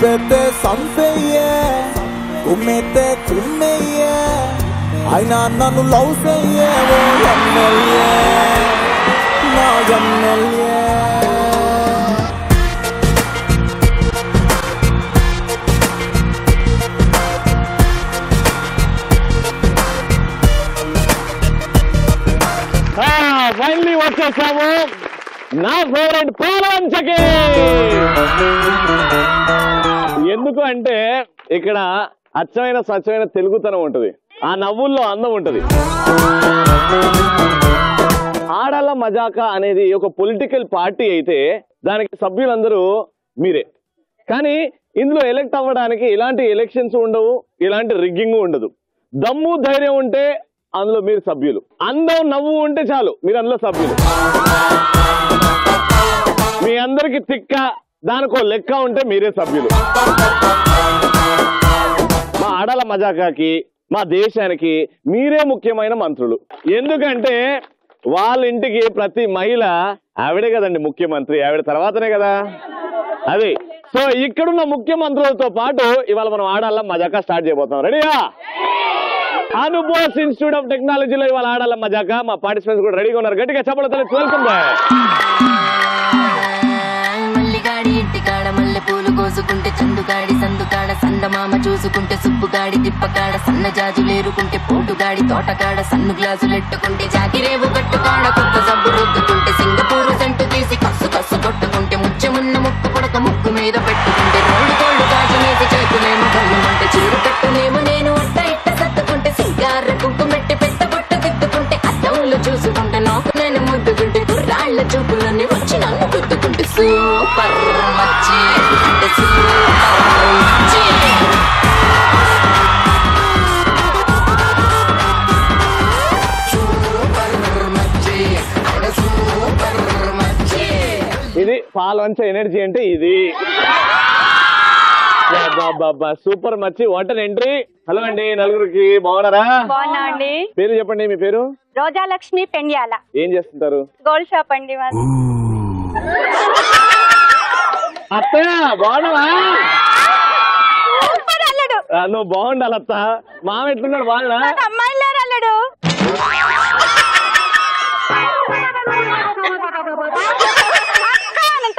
సంపెతే సంపెయ్యే కుమ్మితే కుమ్మెయ్యే అయినా నన్ను లవ్ చెయ్యే ఓ ఎమ్మెల్యే నా ఎమ్మెల్యే ఫైనలీ వచ్చేసాము నా ఫేవరెట్ పాలవంచకి. ఎందుకు అంటే ఇక్కడ అచ్చమైన స్వచ్ఛమైన తెలుగుతనం ఉంటది, ఆ నవ్వుల్లో అందం ఉంటది. ఆడాల మజాకా అనేది ఒక పొలిటికల్ పార్టీ అయితే దానికి సభ్యులందరూ మీరే. కానీ ఇందులో ఎలక్ట్ అవ్వడానికి ఇలాంటి ఎలక్షన్స్ ఉండవు, ఇలాంటి రిగ్గింగ్ ఉండదు. దమ్ము ధైర్యం ఉంటే అందులో మీరు సభ్యులు, అందం నవ్వు ఉంటే చాలు మీరు అందులో సభ్యులు. మీ అందరికి తిక్క దానికో లెక్క ఉంటే మీరే సభ్యులు. మా ఆడాల మజాకాకి మా దేశానికి మీరే ముఖ్యమైన మంత్రులు. ఎందుకంటే వాళ్ళ ఇంటికి ప్రతి మహిళ ఆవిడే కదండి ముఖ్యమంత్రి, ఆవిడ తర్వాతనే కదా అది. సో ఇక్కడున్న ముఖ్యమంత్రులతో పాటు ఇవాళ మనం ఆడాల మజాకా స్టార్ట్ చేయబోతాం. రెడీగా? అనుబోస్ ఇన్స్టిట్యూట్ ఆఫ్ టెక్నాలజీలో ఇవాళ ఆడాల మజాకా. మా పార్టిసిపెంట్స్ కూడా రెడీగా ఉన్నారు. గట్టిగా చెప్పండి. Welcome bye. మల్లిగాడి ఇంటికాడ మల్లె పూలు కోసుకుంటే చందుగాడి సందుకాడ సందమామ చూసుకుంటే సుబ్బుగాడి తిప్పకాడ సన్న జాజులేరుకుంటే పోటుగాడి తోటకాడ సన్ను గ్లాసులెట్టుకుంటే జాగిరేవు కట్టుకాడ కొత్త సబ్బు రుద్దుకుంటే సింగపూరు సెంటు తీసి కస్సు కస్సు కొట్టుకుంటే ముచ్చమున్న ముక్కు కొడక ముక్కు మీద పెట్టుకుంటే రోడ్డు కోళ్ళు గాజులేసి చేతులేమో కళ్ళుమంటే చీరు కట్టునేమో నేను అట్ట ఇట్ట సత్తుకుంటే సింగార కుంకుమెట్టి పెట్ట బొట్టు తిట్టుకుంటే అద్దంలో చూసుకుంటే నాకు నేను ముద్దుకుంటే కుర్రాళ్ళ చూపులన్నీ వచ్చి నన్ను గుద్దుకుంటే సూపర్ మచ్చి అంటే సూపర్ మచ్చి. ఇది పాలవంచ ఎనర్జీ అంటే ఇది. సూపర్ మచ్చి. What an entry. హలో అండి నలుగురికి, బాగున్నారా? బాగున్నా అండి. పేరు చెప్పండి. మీ పేరు? రోజా లక్ష్మి పెండ్యాల. ఏం చేస్తుంటారు? గోల్డ్ షాప్ అండి. అత్తయ్య బాగున్నావా? అల్లుడు నువ్వు బాగుండాలి అత్త. మామ ఎట్లున్నాడు? బాగున్నా? అమ్మాయిలు లేరు అల్లుడు.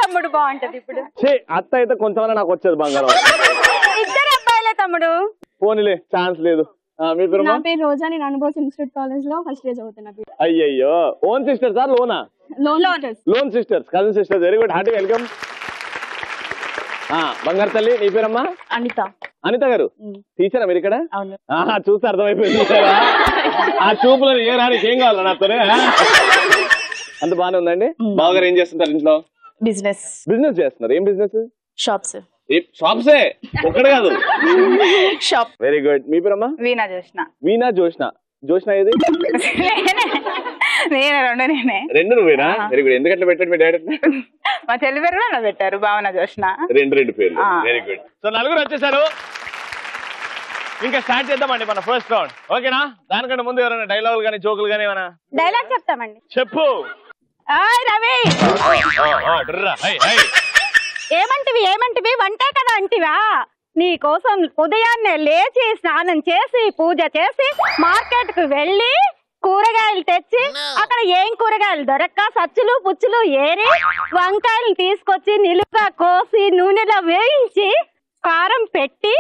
తమ్ముడు బాగుంటది ఇప్పుడు. అత్త అయితే కొంచెం నాకు వచ్చేది బంగారం. ఇద్దరు అబ్బాయిలే తమ్ముడు. పోనీలే, ఛాన్స్ లేదు. మీ పేరు? నా పేరు రోజా. నేను అనుబోస్ ఇన్స్టిట్యూట్ కాలేజ్ లో ఫస్ట్ ఇయర్ చదువుతున్నా. అయ్యయ్యో, ఓన్ సిస్టర్ సార్? లోనా? Loan sisters, cousin sisters. Very good, hearty welcome. బంగారు తల్లి, నీ పేరమ్మా? అనిత. అనిత గారు టీచరా మీరు ఇక్కడ? అవును. చూస్తే అర్థమైపోయింది. ఆ చూపులో ఏ రానికి ఏం కావాలి నాతోనే? అంత బాగానే ఉందండి. బావగారు ఏం చేస్తుంటారు ఇంట్లో? బిజినెస్. బిజినెస్ చేస్తున్నారు. ఏం బిజినెస్? షాప్స్. షాప్సే, ఒక్కడే కాదు, షాప్. Very good. మీ పేరమ్మా? వీణా జోష్న. వీణా జోష్న. జోష్న ఏది? రెండు నువ్వేనా? Very good. ఎందుకంటే పెట్టండి మీ డాడీ? మా చెల్లి పేరు కూడా పెట్టారు, భావన జోష్న. రెండు పేర్లు. Very good. సో నలుగురు వచ్చేసారు. ఇంకా స్టార్ట్ చేద్దామండి మన ఫస్ట్ రౌండ్. ఓకేనా? దానికంటే ముందు ఎవరైనా డైలాగులు కానీ జోకులు కానీ ఏమైనా? డైలాగ్ చెప్తామండి. చెప్పు. రవి ఏమంటివి వంటే కదా అంటివా? నీ కోసం ఉదయాన్నే లేచి స్నానం చేసి పూజ చేసి మార్కెట్ కు వెళ్ళి కూరగాయలు తెచ్చి అక్కడ ఏం కూరగాయలు దొరక్క సచ్చులు పుచ్చులు ఏరి వంకాయలు తీసుకొచ్చి నిలువుగా కోసి నూనెలో వేయించి కారం పెట్టి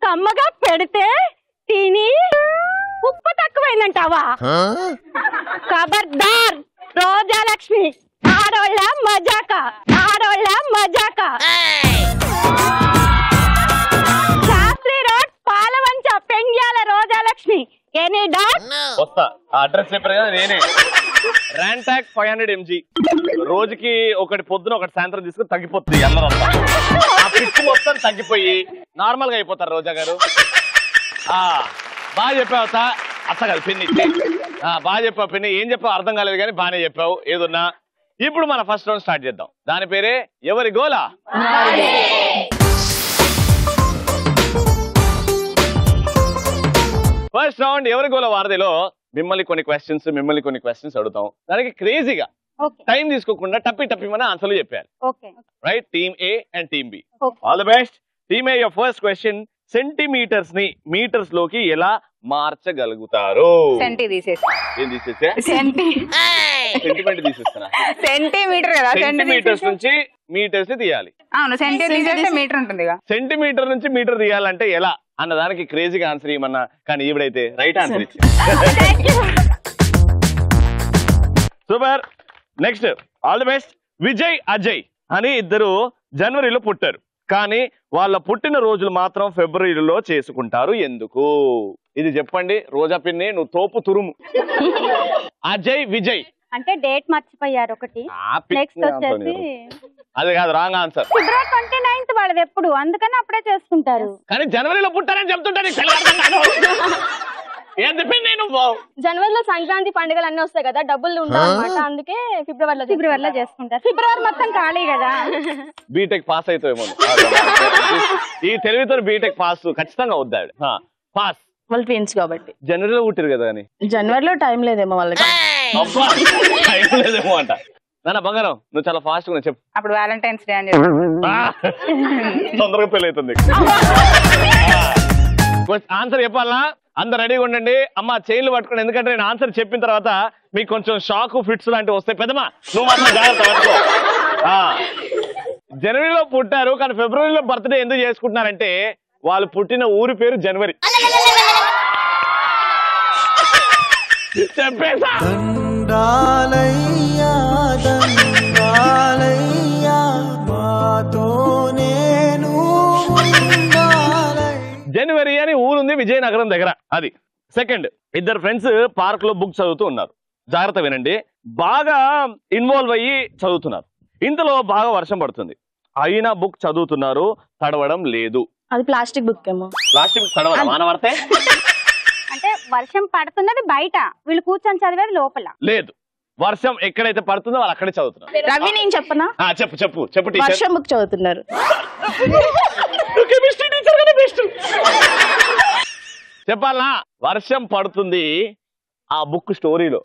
కమ్మగా పెడితే తిని ఉప్పు తక్కువైందంటావా? ఖబర్దార్ రోజా లక్ష్మి, ఆడోళ్ళ మజాక, ఆడోళ్ళ మజాక. Shastri road, Palvancha, Pendyala, Roja Lakshmi. Any doubt? వస్తా. అడ్రస్ చెప్పారు కదా నేనే. ర్యాంటాక్ 500 mg. రోజుకి ఒకటి పొద్దున ఒకటి సాయంత్రం తీసుకుని తగ్గిపోతుంది. అందరూ ఆ పిచ్చి మొత్తం తగ్గిపోయి నార్మల్ గా అయిపోతారు. రోజా గారు బాగా చెప్పావు అత్త కాదు పిన్ని. బాగా చెప్పావు పిన్ని. ఏం చెప్పావు అర్థం కాలేదు కానీ బాగానే చెప్పావు ఏదున్నా. ఇప్పుడు మన ఫస్ట్ రౌండ్ స్టార్ట్ చేద్దాం. దాని పేరే ఎవరి గోలా. ఫస్ట్ రౌండ్ ఎవరి గోల వారధిలో మిమ్మల్ని కొన్ని క్వశ్చన్స్ అడుగుతాం. దానికి క్రేజీగా టైం తీసుకోకుండా టప్పి మన ఆన్సర్లు చెప్పారు. Right? Team A and team B. All the best. టీమే యువర్ ఫస్ట్ క్వశ్చన్, సెంటీమీటర్స్ ని మీటర్స్ లోకి ఎలా మార్చగలుగుతారు? సెంటీ తీసేసి ఏం తీసేసా? సెంటిమీటర్ తీసేస్తారా? సెంటీమీటర్ కదా, సెంటీమీటర్స్ నుంచి మీటర్స్ ని తీయాలి. అవును, సెంటీ తీసేస్తే మీటర్ ఉంటుంది. సెంటీమీటర్ నుంచి మీటర్ తీయాలంటే ఎలా అన్నదానికి క్రేజీగా ఆన్సర్ ఇవ్వమన్నా, కానీ ఈవిడైతే రైట్ ఆన్సర్ ఇచ్చింది. Super. Next, all the best. Vijay Ajay అని ఇద్దరు జనవరిలో పుట్టారు, కానీ వాళ్ళ పుట్టిన రోజులు మాత్రం ఫిబ్రవరిలో చేసుకుంటారు. ఎందుకు? ఇది చెప్పండి. రోజా పిన్ని, నువ్వు తోపు తురుము. అజయ్ విజయ్ అంటే డేట్ మర్చిపోయారు ఒకటి. నెక్స్ట్ వచ్చేసి అది కాదు, రాంగ్ ఆన్సర్. ఫిబ్రవరి 29th వాళ్ళది ఎప్పుడు, అందుకని అప్పుడే చేసుకుంటారు. కానీ జనవరిలో పుట్టారని చెప్తుంటాను. జనవరిలో సంక్రాంతి పండుగలు అన్నీ వస్తాయి కదా, డబ్బులు ఉంటాయి, అందుకే ఫిబ్రవరిలో చేసుకుంటారు. ఫిబ్రవరి మొత్తం ఖాళీ కదా. బీటెక్ పాస్ అవుతామో. ఈ తెలివితో బీటెక్ పాస్ ఖచ్చితంగా వద్దాడు. పాస్. వాళ్ళు ట్విన్స్ కాబట్టి జనవరిలో పుట్టారు కదా అని. జనవరిలో టైం లేదేమో వాళ్ళకి. టైం లేదేమో అంట. నాన్న బంగారం, నువ్వు చాలా ఫాస్ట్ గా చెప్పు. అప్పుడు వ్యాలంటైన్స్ డే అని చెప్పి తొందరగా పెళ్లి అవుతుంది. ఆన్సర్ చెప్పాలా? అందరు రెడీగా ఉండండి. అమ్మ చైన్లు పట్టుకోండి, ఎందుకంటే నేను ఆన్సర్ చెప్పిన తర్వాత మీకు కొంచెం షాక్ ఫిట్స్ లాంటివి వస్తాయి. పెద్దమ్మా నువ్వు మాత్రం జాగ్రత్త పట్టుకో. జనవరిలో పుట్టారు, కానీ ఫిబ్రవరిలో బర్త్డే ఎందుకు చేసుకుంటున్నారంటే వాళ్ళు పుట్టిన ఊరి పేరు జనవరి. చెప్పేసా? జనవరి అని ఊరుంది విజయనగరం దగ్గర. అది సెకండ్. ఇద్దరు ఫ్రెండ్స్ పార్క్ లో బుక్ చదువుతూ ఉన్నారు. జాగ్రత్త వినండి. బాగా ఇన్వాల్వ్ అయ్యి చదువుతున్నారు. ఇంతలో బాగా వర్షం పడుతుంది, అయినా బుక్ చదువుతున్నారు, తడవడం లేదు. అది ప్లాస్టిక్ బుక్ ఏమో. ప్లాస్టిక్ తడవడం వాన పడితే? అంటే వర్షం పడుతున్నది బయట, వీళ్ళు కూర్చొని చదివేది లోపల. లేదు, వర్షం ఎక్కడైతే పడుతుందో వాళ్ళు అక్కడే చదువుతున్నారు. రవి నేను చెప్పనా? చెప్పు చెప్పు చెప్పు టీచర్. వర్షం బుక్ చదువుతున్నారు. చెప్పాలనా? వర్షం పడుతుంది ఆ బుక్ స్టోరీలో.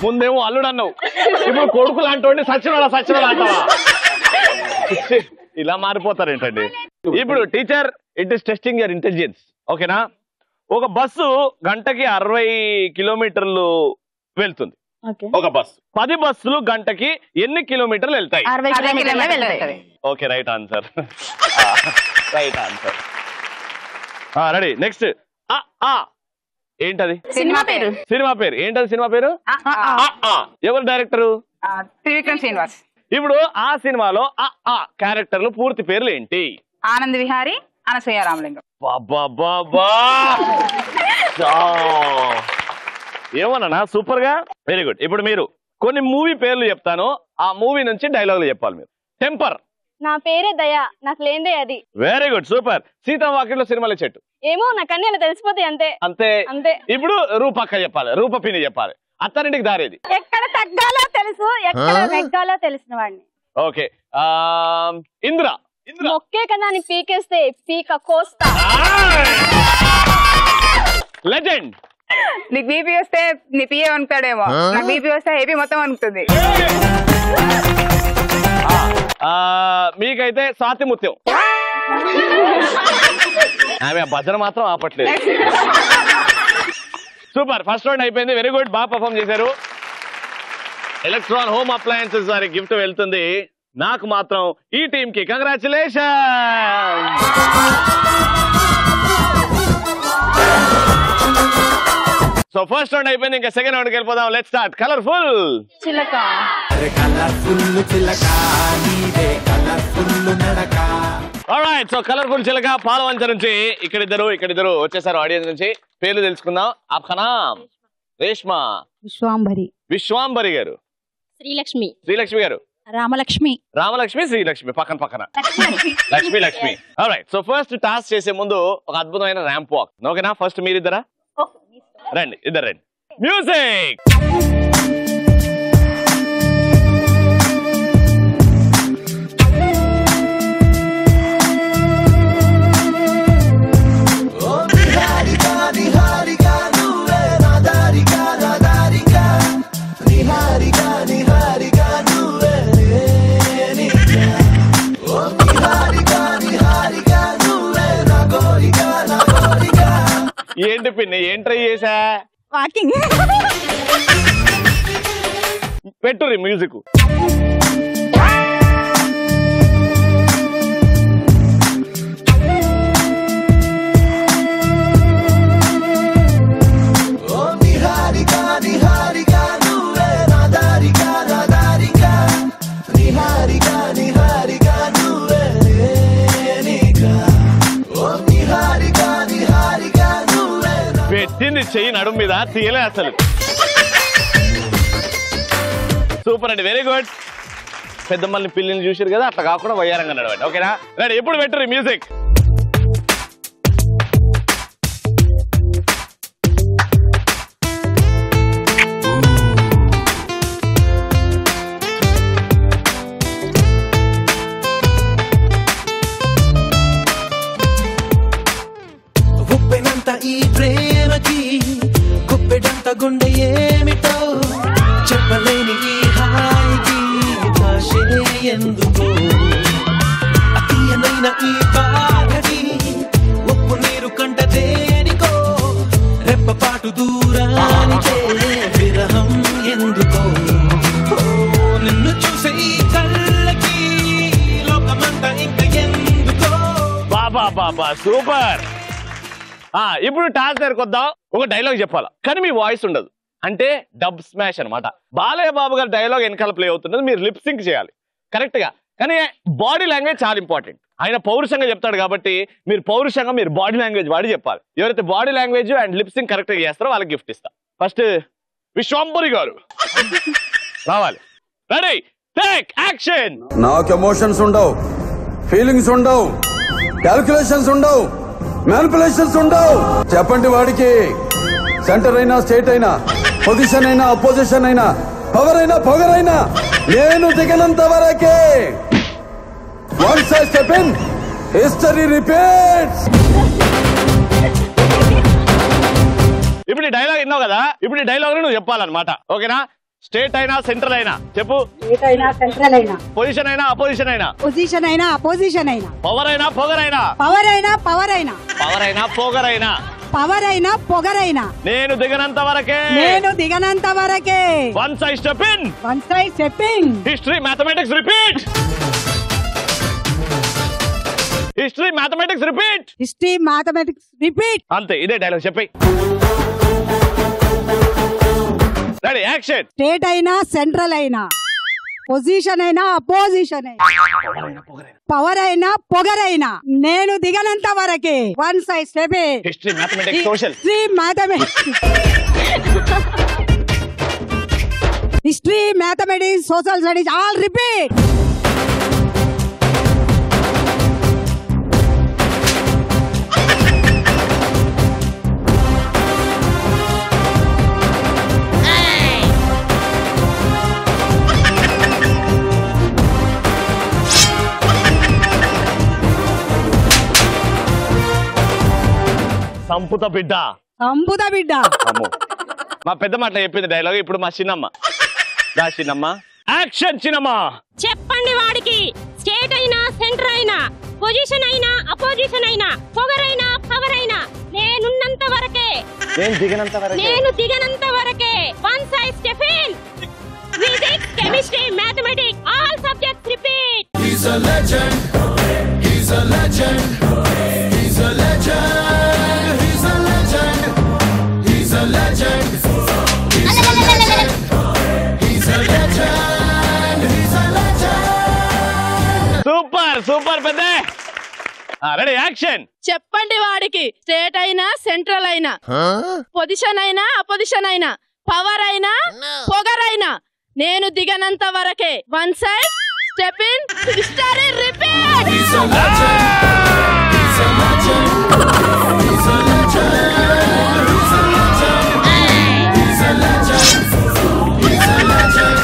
ముందేమో అల్లుడు అన్నావు, ఇప్పుడు కొడుకులు అంటోండి సచ్చినోళ్ళ అంటావా? ఇలా మారిపోతారేంటండి. ఇప్పుడు teacher, it is testing your intelligence. ఓకేనా? ఒక బస్సు గంటకి 60 కిలోమీటర్లు వెళ్తుంది. ఒక బస్సు. 10 బస్సులు గంటకి ఎన్ని కిలోమీటర్లు వెళ్తాయి? 60 కిలోమీటర్లు వెళ్తాయి. Okay, right answer. Right answer. Ready. Next. ఏంటది? సినిమా పేరు. సినిమా పేరు ఏంటది? సినిమా పేరు ఎవరు డైరెక్టరు? త్రివిక్రమ్ శ్రీనివాస్. ఇప్పుడు ఆ సినిమాలో క్యారెక్టర్లు పూర్తి పేర్లు ఏంటి? ఆనంద్ విహారీ, అనసూయ రామలింగం. ఏమన్నా సూపర్ గా. Very good. ఇప్పుడు మీరు కొన్ని మూవీ పేర్లు చెప్తాను, ఆ మూవీ నుంచి డైలాగులు చెప్పాలి మీరు. టెంపర్. నా పేరే దయా, నాకు లేందే అది. Very good, super. సీతా వాకిట్లో సినిమాల చెట్టు. ఏమో నాకు అన్ని అలా తెలిసిపోతాయి అంతే. అంతే అంతే. ఇప్పుడు రూపక్క చెప్పాలి, రూపపిని చెప్పాలి. అత్తారింటికి దారేది. ఎక్కడ తగ్గాలో తెలుసు, ఎక్కడ నెగ్గాలో తెలిసిన వాడిని. ఓకే. ఇంద్ర. మొక్కే కదా అని పీకేస్తే పీక కోస్తా. లెజెండ్. నీకు బీపీ వస్తే నీ పిఏ అనుకుతాడేమో, నాకు బీపీ వస్తే ఏపీ మొత్తం అనుకుతుంది. మీకైతే స్వాతిముత్యం. ఆమె భజన మాత్రం ఆపట్లేదు. సూపర్. ఫస్ట్ రౌండ్ అయిపోయింది. వెరీ గుడ్, బాగా పర్ఫామ్ చేశారు. ఎలక్ట్రాన్ హోమ్ అప్లయన్సెస్ వారి గిఫ్ట్ వెళ్తుంది. నాకు మాత్రం ఈ టీమ్ కి కంగ్రాచులేషన్. సో ఫస్ట్ రౌండ్ అయిపోయింది, ఇంకా సెకండ్ రౌండ్కి వెళ్ళిపోదాం. Let's start. కలర్ఫుల్ చిలక. ఆల్రైట్. సో కలర్ఫుల్ చిలక పాలవంచ నుంచి ఇక్కడిద్దరు వచ్చేసారు. ఆడియన్స్ నుంచి పేర్లు తెలుసుకుందాం. ఆప్కా నామ్? రేష్మా. విశ్వాంబరి గారు. శ్రీలక్ష్మి గారు. రామలక్ష్మి. శ్రీలక్ష్మి పక్కన Lakshmi. Alright. So first task చేసే ముందు ఒక అద్భుతమైన ర్యాంప్ వాక్. ఓకేనా? ఫస్ట్ మీరిద్దరా రండి. ఇద్దరు రండి. మ్యూజిక్. ఏంటి పిన్ని ఏం ట్రై చేసా? వాకింగ్. పెట్టుర్రి మ్యూజిక్. పెట్టింది చెయ్యి నడుము మీద తీయలే అసలు. సూపర్ అండి, వెరీ గుడ్. పెద్దమ్మల్ని పిల్లిని చూసారు కదా, అట్లా కాకుండా వయ్యారంగా నడవండి. ఓకేనా? రెడీ, ఎప్పుడు పెట్టుర్రి మ్యూజిక్. ఈ ప్రేమకి గుప్పెడంత గుండె ఏమిటో చెప్పలేని ఈ హాయికి భాషే ఎందుకో అతీయనైన ఈ బాధకి ఉప్పు నీరు కంట దేనికో రెప్పపాటు దూరానికే విరహం ఎందుకో నిన్ను చూసే ఈ కళ్ళకి లోకమంతా ఇంకా ఎందుకో. బాబా బాబా సూపర్. ఇప్పుడు టాస్క్ దగ్గరకు వద్దాం. ఒక డైలాగ్ చెప్పాలా, కానీ మీ వాయిస్ ఉండదు, అంటే డబ్ స్మాష్ అనమాట. బాలయ్య బాబు గారి డైలాగ్ వెనకాల ప్లే అవుతున్నది, మీరు లిప్ సింక్ చేయాలి కరెక్ట్ గా. కానీ బాడీ లాంగ్వేజ్ చాలా ఇంపార్టెంట్. ఆయన పౌరుషంగా చెప్తాడు కాబట్టి మీరు పౌరుషంగా మీరు బాడీ లాంగ్వేజ్ వాడి చెప్పాలి. ఎవరైతే body language and lip sync correct గా చేస్తారో వాళ్ళకి గిఫ్ట్ ఇస్తా. ఫస్ట్ విశ్వంబరి గారు రావాలి. Ready, take action. నాకు ఎమోషన్స్ ఉండవు, ఫీలింగ్స్ ఉండవు, క్యాల్కులేషన్స్ ఉండవు, మ్యానిపులేషన్స్ ఉండవు. చెప్పండి వాడికి, సెంటర్ అయినా స్టేట్ అయినా పొజిషన్ అయినా అపోజిషన్ అయినా పవర్ అయినా పొగరైనా నేను దిగనంత వరకే. Once I step in history repeats. ఇప్పుడు ఈ డైలాగ్ విన్నావు కదా, ఇప్పుడు ఈ డైలాగ్ నువ్వు చెప్పాలన్నమాట. ఓకేనా? స్టేట్ అయినా సెంట్రల్ అయినా చెప్పు. స్టేట్ అయినా సెంట్రల్ అయినా, పొజిషన్ అయినా అపోజిషన్ అయినా, పొజిషన్ అయినా అపోజిషన్ అయినా, పవర్ అయినా పొగరైనా, పవర్ అయినా పవర్ అయినా, పవర్ అయినా పొగరైనా, పవర్ అయినా పొగరైనా నేను దిగనంత వరకే, నేను దిగనంత వరకే. Once I step in, once I step in history mathematics repeat, history mathematics repeat, history mathematics repeat. అంతే, ఇదే డైలాగ్ చెప్పి. Ready, action. స్టేట్ అయినా సెంట్రల్ అయినా, పొజిషన్ అయినా అపోజిషన్ అయినా, పవర్ అయినా పొగరైనా నేను దిగనంత వరకే. Once I step in history mathematics social, history mathematics, history mathematics social studies all repeat. సంపుత బిడ్డ, సంపుత బిడ్డ. అమ్మో, మా పెద్ద మాటలు చెప్పింది డైలాగ్. ఇప్పుడు మా చిన్నమ్మ, రా చిన్నమ్మ, యాక్షన్. చిన్నమ్మ చెప్పండి వాడికి, స్టేట్ అయినా సెంటర్ అయినా పొజిషన్ అయినా అపోజిషన్ అయినా పొగరైనా పవర్ అయినా నేనున్నంత వరకే, నేను దిగనంత వరకే, నేను దిగనంత వరకే. Once I step in physics chemistry mathematics all subjects repeat. He's a legend, he's a legend, he's a legend, he's a legend, he's a legend, he's a legend, he's a legend, he's a legend. Super super పెద్ద. Ready, action. చెప్పండి వాడికి, state అయినా central అయినా position అయినా opposition అయినా power అయినా పొగరైనా నేను దిగనంత వరకే. One side step in history repeat. He's a legend, he's a legend, he's a legend, he's a legend, he's a legend, he's a legend,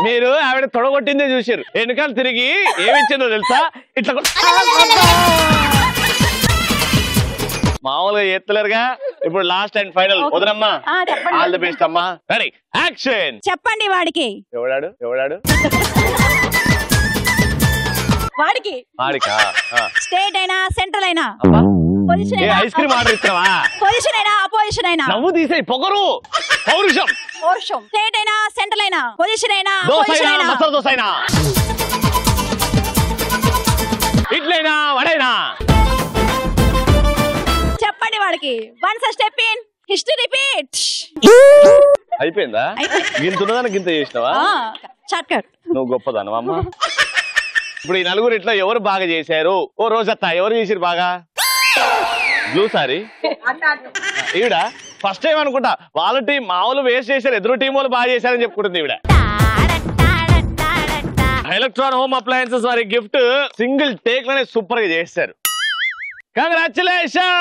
మీరు ఆవిడ తొడగొట్టిందే చూసారు, వెనకాల తిరిగి ఏమిచ్చిందో తెలుసా, ఇట్లా మామూలుగా ఎత్తలేరుగా. ఇప్పుడు లాస్ట్ అండ్ ఫైనల్ వదనమ్మా, ఆల్ ది బెస్ట్ అమ్మా. Ready, action. చెప్పండి వాడికి, ఎవడాడు ఎవడాడు వాడికి వాడికా స్టేట్ అయినా సెంట్రల్ అయినా పొజిషన్ ఐస్ క్రీమ్ ఆర్డర్ ఇస్తావా? పొజిషన్ అయినా అపోజిషన్ అయినా నవ్వు తీసే పొగరు పౌరుషం స్టేట్ అయినా సెంట్రల్ అయినా పొజిషన్ అయినా దోసైనా మసాలా దోసైనా ఇడ్లైనా వడైనా చెప్పండి వాడికి. Once step in history repeat. అయిపోయిందా? గింతున్నదాన్ని గింత చేసినావా? షార్ట్కట్. నువ్వు గొప్పదాను అమ్మ. ఇప్పుడు ఈ నలుగురు ఇట్లా ఎవరు బాగా చేశారు? ఓ రోజత్తా ఎవరు చేసిరు బాగా? బ్లూ సారీ ఈవిడ ఫస్ట్ టైం అనుకుంటా వాళ్ళ టీం మామూలు వేస్ట్ చేశారు, ఎదురు టీం వాళ్ళు బాగా చేశారని చెప్పుకుంటుంది ఈవిడ. ఎలక్ట్రాన్ హోమ్ అప్లయన్సెస్ వారి గిఫ్ట్ సింగిల్ టేక్ లోనే సూపర్ గా చేశారు. కంగ్రాచులేషన్.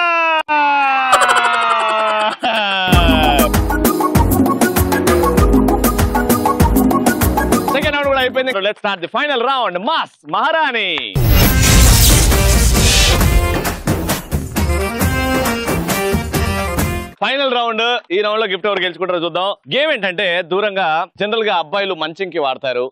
సెకండ్ రౌండ్ కూడా అయిపోయింది. Let's start the final round. Mass మహారాణి. Final round. ఈ రౌండ్ లో గిఫ్ట్ ఎవరు గెలుచుకుంటారో చూద్దాం. గేమ్ ఏంటంటే దూరంగా జనరల్ గా అబ్బాయిలు మంచంకి వాడతారు.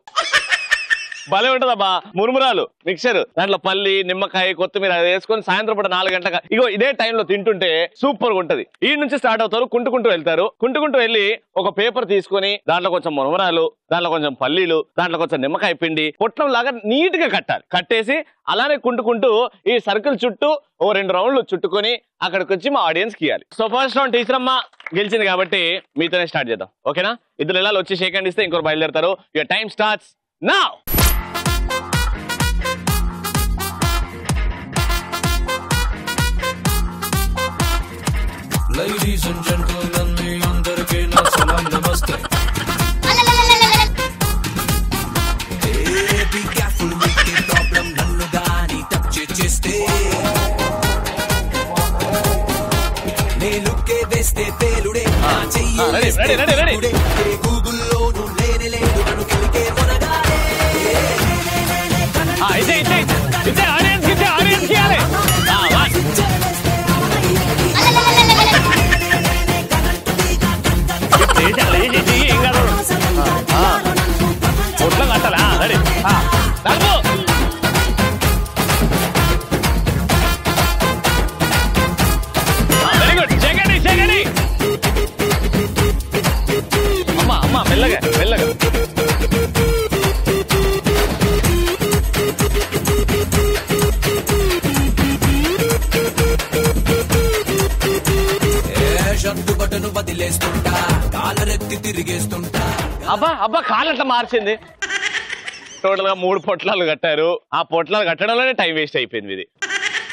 భలే ఉంటదబ్బా. మురుమురాలు మిక్చర్, దాంట్లో పల్లి నిమ్మకాయ కొత్తిమీర వేసుకొని సాయంత్రం పూట 4 గంటలకు ఇగో ఇదే టైంలో తింటుంటే సూపర్ గా ఉంటది. ఈ నుంచి స్టార్ట్ అవుతారు, కుంటుకుంటూ వెళ్తారు. కుంటుకుంటూ వెళ్ళి ఒక పేపర్ తీసుకొని దాంట్లో కొంచెం మురుమురాలు, దాంట్లో కొంచెం పల్లీలు, దాంట్లో కొంచెం నిమ్మకాయ పిండి పొట్లం లాగా నీట్ గా కట్టాలి. కట్టేసి అలానే కుంటుకుంటూ ఈ సర్కిల్ చుట్టూ ఓ 2 రౌండ్లు చుట్టుకొని అక్కడికి వచ్చి మా ఆడియన్స్ కి ఇవ్వాలి. సో ఫస్ట్ రౌండ్ టీచర్ అమ్మ గెలిచింది కాబట్టి మీతోనే స్టార్ట్ చేద్దాం. ఓకేనా? ఇద్దరు ఇలా వచ్చి షేక్ హ్యాండ్ ఇస్తే ఇంకొకరు బయలుదేరతారు. Your time starts now. Ladies and gentlemen, మీ అందరికీ నా సలాం నమస్తే. Be careful with the problem, నన్ను గాని టచ్ చేస్తే నేలుకే వేస్తే పేలుడే నా చెయ్యి గూగుల్లోనూ లేనే లేదు నన్ను కెలికే మొనగాడే. Very good. చెగడి అమ్మ మెల్లగా మెల్లగా. షట్టుబటను వదిలేస్తుంటా, కాలరెత్తి తిరిగేస్తుంటా. అబ్బా కాలట్లా మార్చింది. టోటల్ గా 3 పొట్లాలు కట్టారు. ఆ పొట్లాలు కట్టడంలోనే టైం వేస్ట్ అయిపోయింది ఇది.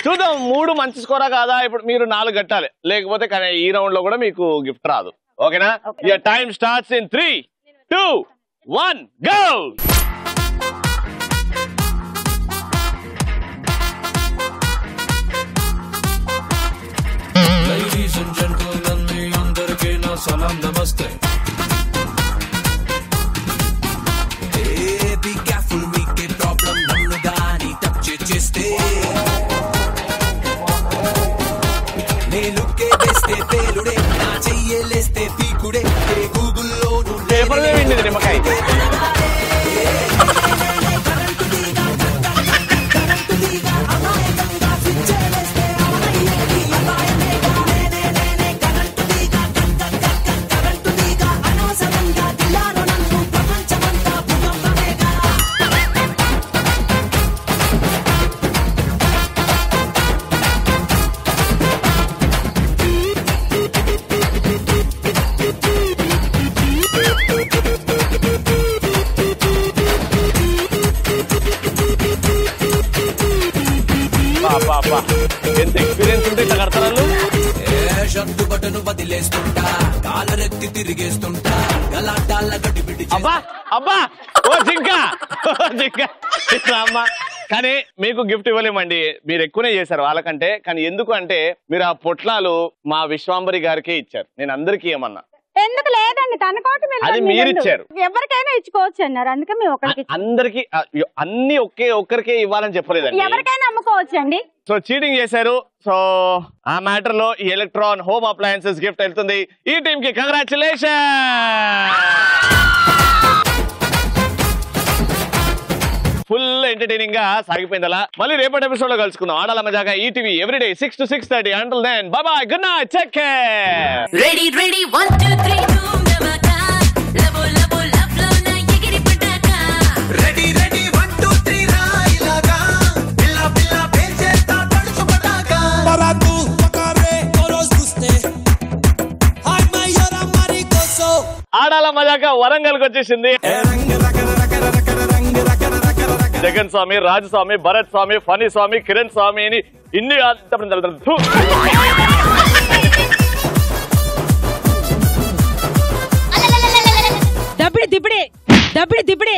చూద్దాం 3 మంచి స్కోరా కాదా. ఇప్పుడు మీరు 4 కట్టాలి, లేకపోతే కానీ ఈ రౌండ్ లో కూడా మీకు గిఫ్ట్ రాదు. ఓకేనా? Your time starts in 3, 2, 1 go. Ladies and gentlemen, మీ అందరికీ నా సలాం నమస్తే. Be careful with the problem, నన్ను గాని టచ్ చేస్తే నేలుకే వేస్తే పేలుడే నా చెయ్యేలేస్తే పీకుడే గూగుల్లోనూ పేపర్ వేయండి నిమ్మకాయ. ఎంత ఎక్స్పీరియన్స్ ఉంటే ఇట్లా కడతారు. షట్టుబటను వదిలేస్తుంటా, కాలరెత్తి తిరిగేస్తుంటా, గలాటాల గడిబిడి. అబ్బా ఓ జింక అమ్మా. కానీ మీకు గిఫ్ట్ ఇవ్వలేమండి, మీరు ఎక్కువనే చేశారు వాళ్ళకంటే. కానీ ఎందుకు అంటే మీరు ఆ పొట్లాలు మా విశ్వాంబరి గారికే ఇచ్చారు. నేను అందరికీ ఏమన్నా ఎందుకు లేదండి, తనకోటి అది మీరు ఇచ్చారు. ఎవరికైనా ఇచ్చుకోవచ్చు అన్నారు, అందుకే మేము ఒకరికి అందరికి అన్ని ఒక్కరికే ఇవ్వాలని చెప్పలేదండి, ఎవరికైనా అమ్ముకోవచ్చు అండి. సో చీటింగ్ చేశారు. సో ఆ మ్యాటర్ లో ఈ ఎలక్ట్రాన్ హోమ్ అప్లయన్సెస్ గిఫ్ట్ వెళ్తుంది ఈ టీమ్ కి. కంగ్రాచులేషన్. ఫుల్ ఎంటర్టైనింగ్ గా సాగిపోయింది అలా. మళ్ళీ రేపటి ఎపిసోడ్ లో కలుసుకుందాం. ఆడాల మజాగా ETV everyday 6 to 6:30. Until then, bye bye, good night, take care. Ready, 1 2 3 boom dabaka, labo labo love lo na yegiri pataka. Ready 1 2 3 ra ilaga, billa billa pencheta tadchu pataka. Baratu pakare koros guste, hai mayora mari koso. ఆడాల మజాగా వరంగల్ కి వచ్చేసింది. జగన్ స్వామి, రాజు స్వామి, భరత్ స్వామి, ఫనీ స్వామి, కిరణ్ స్వామి అని ఇన్ని దబ్బిడి దిబ్బడి